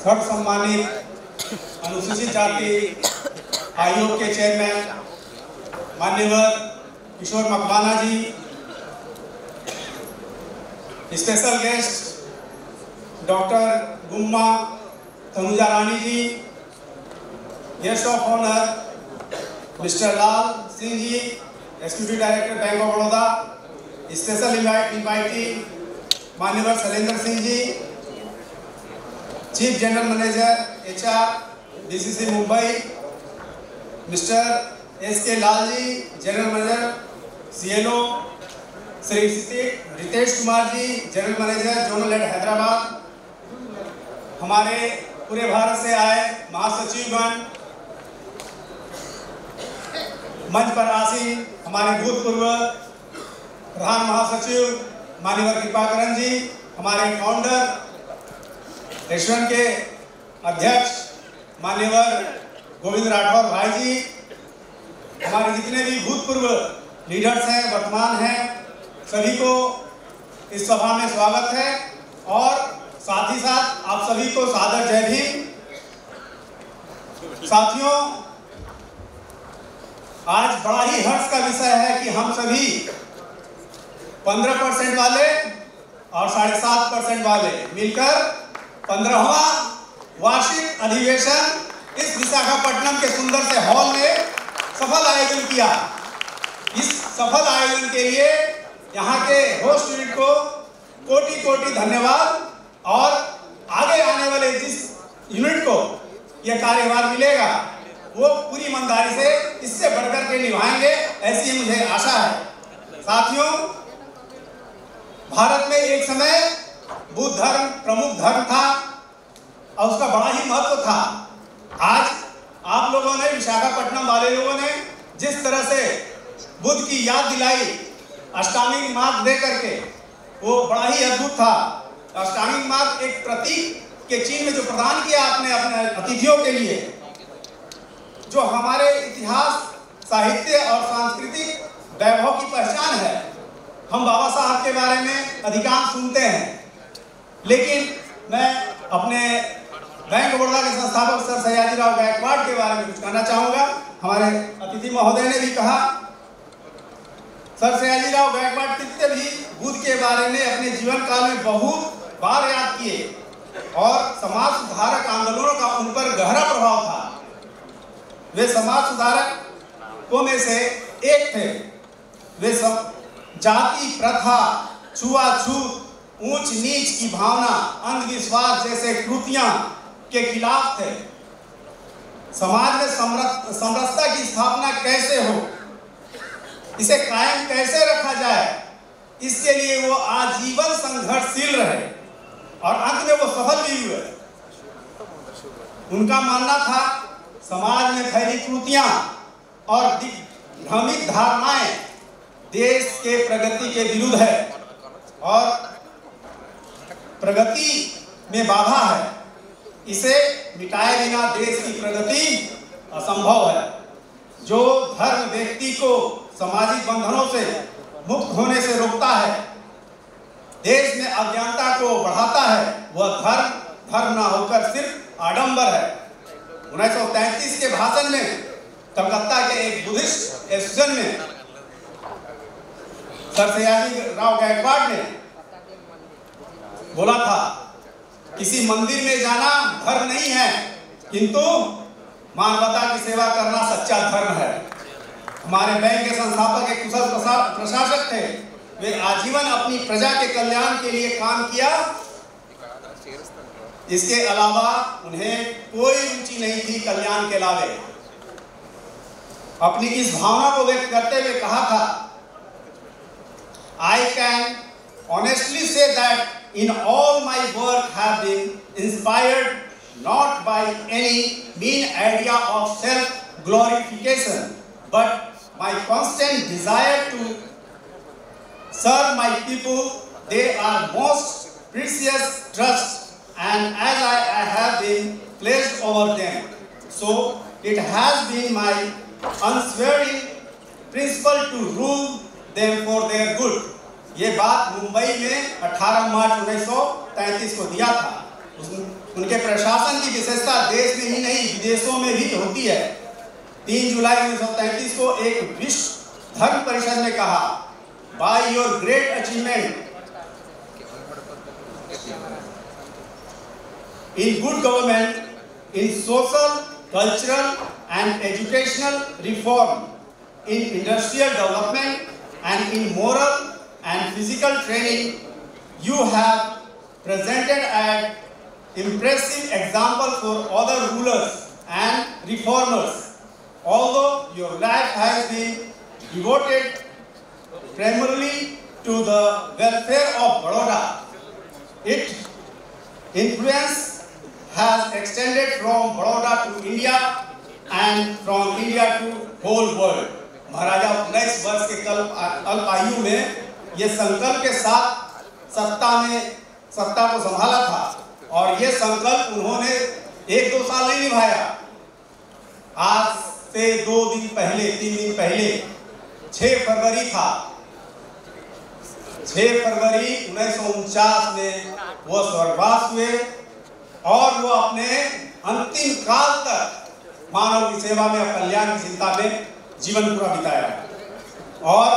सर्व सम्मानित अनुसूचित जाति आयोग के चेयरमैन माननीय Kishore Makwana ji, special guest doctor Gumma Tanuja Rani ji, guest of honour mister Lal Singh ji, executive director bank of Baroda, special invitee माननीय Shailendra Singh ji, chief general manager HR DCC Mumbai, mister SK Lal ji, general manager CLO, Shri Ritesh Kumar ji, general manager zonal head Hyderabad, हमारे पूरे भारत से आए महासचिवगण, मंच पर आसीन हमारे भूतपूर्व प्रधान महासचिव माननीय कृपाकरण जी, हमारे फाउंडर रेस्टोरेंट के अध्यक्ष माननीय गोविंद राठौर भाई जी, हमारे जितने भी भूतपूर्व लीडर्स हैं, वर्तमान हैं, सभी को इस सभा में स्वागत है और साथ ही साथ आप सभी को सादर जय भीम। साथियों, आज बड़ा ही हर्ष का विषय है कि हम सभी 15% वाले और 7.5% वाले मिलकर 15वां वार्षिक अधिवेशन इस विशाखापट्टनम के सुंदर से हॉल में सफल आयोजन किया। इस सफल आयोजन के लिए यहाँ के होस्ट यूनिट को कोटि कोटि धन्यवाद और आगे आने वाले जिस यूनिट को यह कार्यभार मिलेगा वो पूरी ईमानदारी से इससे बढ़कर के निभाएंगे, ऐसी मुझे आशा है। साथियों, भारत में एक समय बुद्ध धर्म प्रमुख धर्म था और उसका बड़ा ही महत्व था। आज आप लोगों ने, विशाखापट्टनम वाले लोगों ने जिस तरह से बुद्ध की याद दिलाई अष्टांगिक मार्ग दे करके, वो बड़ा ही अद्भुत था। अष्टांगिक मार्ग एक प्रतीक के चिन्ह में जो प्रदान किया आपने अपने अतिथियों के लिए, जो हमारे इतिहास, साहित्य और सांस्कृतिक वैभव की पहचान है। हम बाबा साहब के बारे में अधिकांश सुनते हैं, लेकिन मैं अपने बैंक ऑफ बड़ौदा के संस्थापक सर सयाजीराव गायकवाड़ के बारे में कुछ कहना चाहूँगा। हमारे अतिथि महोदय ने भी कहा, सर सयाजीराव गायकवाड़ कितने भी बुद्ध के बारे में अपने जीवन काल में बहुत बार याद किए और समाज सुधारक आंदोलनों का उन पर गहरा प्रभाव था। वे समाज सुधारकों में से एक थे। वे सब जाति प्रथा, छुआछूत, ऊंच नीच की भावना, अंधविश्वास जैसे कृतियां के खिलाफ थे। समाज में समरसता की स्थापना कैसे हो, इसे कायम कैसे रखा जाए, इसके लिए वो आजीवन संघर्षशील रहे और अंत में वो सफल भी हुए। उनका मानना था समाज में फैली कृतियां और भ्रमित धारणाएं देश के प्रगति के विरुद्ध है और प्रगति में बाधा है। इसे मिटाए बिना देश की प्रगति असंभव है। जो धर्म व्यक्ति को सामाजिक बंधनों से मुक्त होने से रोकता है, देश में अज्ञानता को बढ़ाता है, वह धर्म ना होकर सिर्फ आडंबर है। 1933 के भाषण में कलकत्ता के एक बुद्धिस्ट एसोसिएशन में सर सयाजीराव गायकवाड़ ने बोला था, किसी मंदिर में जाना धर्म नहीं है, किंतु मानवता की सेवा करना सच्चा धर्म है। हमारे बैंक के संस्थापक एक कुशल प्रशासक थे। वे आजीवन अपनी प्रजा के कल्याण के लिए काम किया। इसके अलावा उन्हें कोई रुचि नहीं थी कल्याण के अलावे। अपनी इस भावना को व्यक्त करते हुए कहा था, I can honestly say that in all my work have been inspired not by any mean idea of self-glorification, but my constant desire to serve my people. They are most precious trust, and as I have been placed over them, so it has been my unswerving principle to rule them for their good. ये बात मुंबई में 18 मार्च 1933 को दिया था। उनके प्रशासन की विशेषता देश में ही नहीं विदेशों में भी होती है। 3 जुलाई 1933 को एक विश्व धर्म परिषद ने कहा, by your great achievement in good government, in social, cultural and educational reform, in industrial development and in moral and physical training, you have presented an impressive example for other rulers and reformers. Although your life has been devoted primarily to the welfare of Baroda, its influence has extended from Baroda to India and from India to whole world. महाराजा 19 वर्ष के अल्प आयु में ये संकल्प के साथ सत्ता को संभाला था और ये संकल्प उन्होंने 1-2 साल नहीं निभाया। आज से 3 दिन पहले 6 फरवरी था। 6 फरवरी 1949 में वो स्वर्गवास हुए और वो अपने अंतिम काल तक मानव की सेवा में और कल्याण की चिंता में जीवन पूरा बिताया। और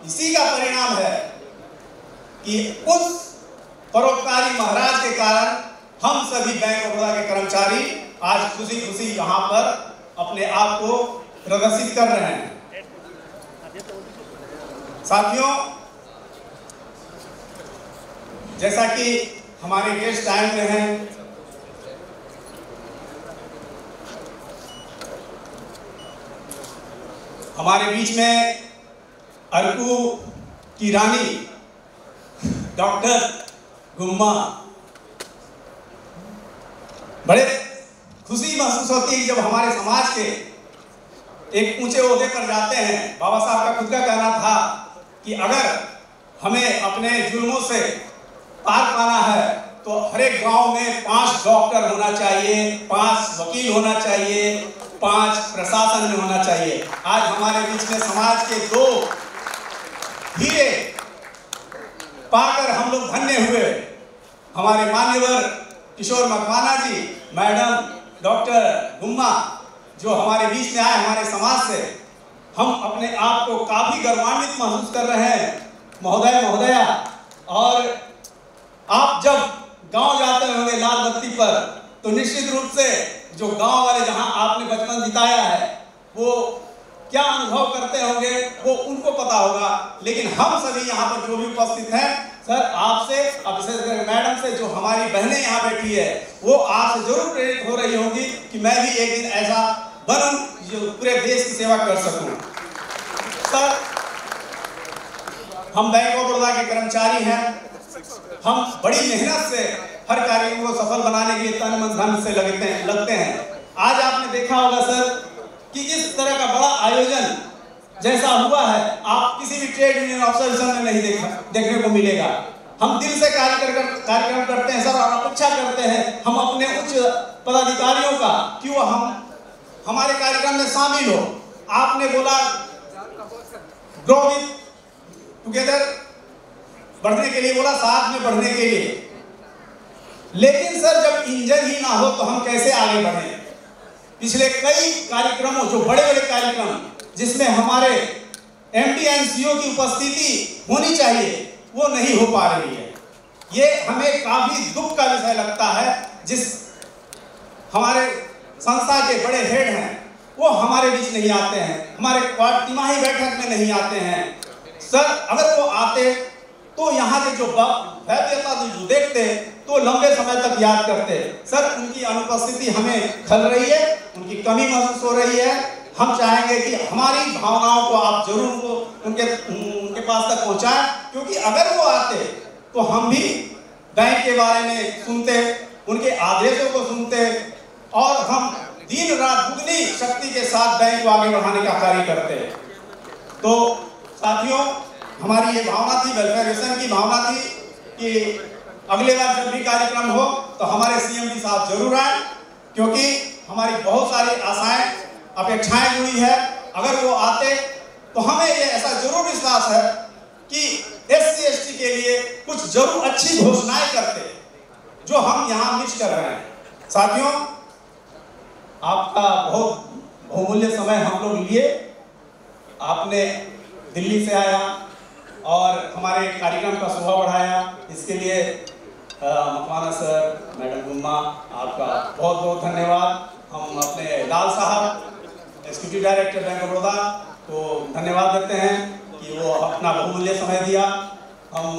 इसी का परिणाम है कि उस परोपकारी महाराज के कारण हम सभी बैंक ऑफ बड़ौदा के कर्मचारी आज खुशी खुशी यहाँ पर अपने आप को प्रदर्शित कर रहे हैं। साथियों, जैसा कि हमारे गेस्ट आए हुए हैं, हमारे बीच में अरकू की रानी डॉक्टर गुम्मा, बड़े खुशी महसूस होती है कि जब हमारे समाज के एक ऊंचे ओहदे पर जाते हैं। बाबा साहब का खुद का कहना था कि अगर हमें अपने जुल्मों से पार पाना है तो हर एक गांव में 5 डॉक्टर होना चाहिए, 5 वकील होना चाहिए, 5 प्रशासन में होना चाहिए। आज हमारे बीच में समाज के 2 हीरे पाकर हम लोग धन्य हुए। हमारे मान्यवर किशोर मकवाना जी, मैडम डॉक्टर गुम्मा जो हमारे बीच में आए हमारे समाज से, हम अपने आप को काफी गर्वान्वित महसूस कर रहे हैं महोदय महोदया। और आप जब गांव जाते होंगे लाल बत्ती पर तो निश्चित रूप से जो गांव वाले जहां आपने बचपन बिताया है वो क्या अनुभव करते होंगे वो उनको पता होगा। लेकिन हम सभी यहाँ पर जो भी उपस्थित हैं, सर आपसे, विशेषकर मैडम से, जो हमारी बहनें यहाँ बैठी है, वो आपसे जरूर प्रेरित हो रही होंगी कि मैं भी एक दिन ऐसा बनूं जो पूरे देश की सेवा कर सकूं। सर, हम बैंक ऑफ बड़ौदा के कर्मचारी हैं। हम बड़ी मेहनत से हर कार्यक्रम को सफल बनाने के लिए तन मन धन से लगते हैं। आज आपने देखा होगा सर कि इस तरह का बड़ा आयोजन जैसा हुआ है आप किसी भी ट्रेड यूनियन ऑब्जर्वेशन में नहीं देखने को मिलेगा। हम दिल से कार्यक्रम करते हैं सर, और अपेक्षा करते हैं हम अपने उच्च पदाधिकारियों का कि वो हमारे कार्यक्रम में शामिल हो। आपने बोला ग्रो विद टुगेदर, बढ़ने के लिए बोला, साथ में बढ़ने के लिए। लेकिन सर जब इंजन ही ना हो तो हम कैसे आगे बढ़े? पिछले कई कार्यक्रमों, जो बड़े बड़े कार्यक्रम जिसमें हमारे एमडी एंड सीओ की उपस्थिति होनी चाहिए, वो नहीं हो पा रही है। ये हमें काफी दुख का विषय लगता है। जिस हमारे संस्था के बड़े हेड हैं वो हमारे बीच नहीं आते हैं, हमारे तिमाही बैठक में नहीं आते हैं। सर अगर वो आते तो यहाँ के जो भव्यता जो देखते तो लंबे समय तक याद करते। सर उनकी अनुपस्थिति हमें खल रही है, उनकी कमी महसूस हो रही है। हम चाहेंगे कि हमारी भावनाओं को आप जरूर उनके पास तक पहुँचाएं, क्योंकि अगर वो आते तो हम भी बैंक के बारे में सुनते, उनके आदेशों को सुनते और हम दिन रात दुगनी शक्ति के साथ बैंक को आगे बढ़ाने का कार्य करते। तो साथियों, हमारी ये भावना थी, वेलफेयर की भावना थी कि अगले बार जब भी कार्यक्रम हो तो हमारे सीएम साहब जरूर आए, क्योंकि हमारी बहुत सारी आशाएं अपेक्षाएं जुड़ी है। अगर वो आते तो हमें ये ऐसा जरूर विश्वास है कि SC ST के लिए कुछ जरूर अच्छी घोषणाएं करते। जो हम यहाँ मिस कर रहे हैं। साथियों, आपका बहुत बहुमूल्य समय हम लोग लिए, आपने दिल्ली से आया और हमारे कार्यक्रम का शोभा बढ़ाया, इसके लिए मकवाना सर, मैडम गुम्मा, आपका बहुत बहुत धन्यवाद। हम अपने लाल साहब, executive director bank of Baroda को धन्यवाद देते हैं कि वो अपना बहुमूल्य समय दिया। हम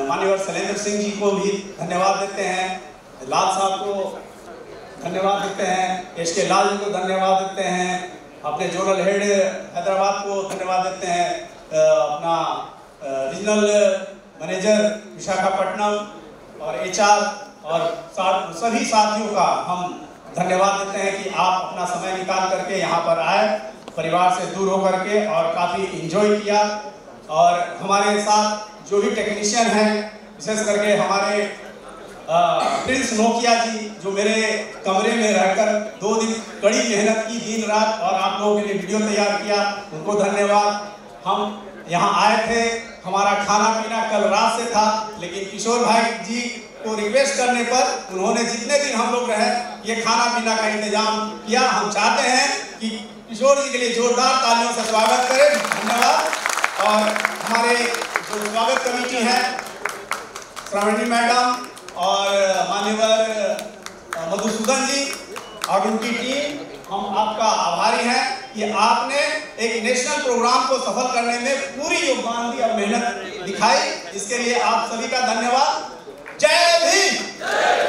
माननीय शैलेंद्र सिंह जी को भी धन्यवाद देते हैं, लाल साहब को धन्यवाद देते हैं, एस.के. लाल जी को धन्यवाद देते हैं, अपने जोनल हेड हैदराबाद को धन्यवाद देते हैं, अपना रीजनल मैनेजर विशाखापट्टनम और HR और सभी साथियों का हम धन्यवाद देते हैं कि आप अपना समय निकाल करके यहाँ पर आए, परिवार से दूर होकर के, और काफ़ी एंजॉय किया। और हमारे साथ जो भी टेक्नीशियन हैं, विशेष करके हमारे प्रिंस नोकिया जी, जो मेरे कमरे में रहकर 2 दिन कड़ी मेहनत की दिन रात और आप लोगों के लिए वीडियो तैयार किया, उनको धन्यवाद। हम यहाँ आए थे, हमारा खाना पीना कल रात से था, लेकिन किशोर भाई जी को रिक्वेस्ट करने पर उन्होंने जितने दिन हम लोग रहे ये खाना पीना का इंतजाम किया। हम चाहते हैं कि किशोर जी के लिए जोरदार तालियों से स्वागत करें। धन्यवाद। और हमारे जो स्वागत कमेटी है, श्रावणी मैडम और मान्यवर मधुसूदन जी और उनकी टीम, हम आपका आभारी हैं कि आपने एक नेशनल प्रोग्राम को सफल करने में पूरी योगदान दी और मेहनत दिखाई। इसके लिए आप सभी का धन्यवाद। जय भीम।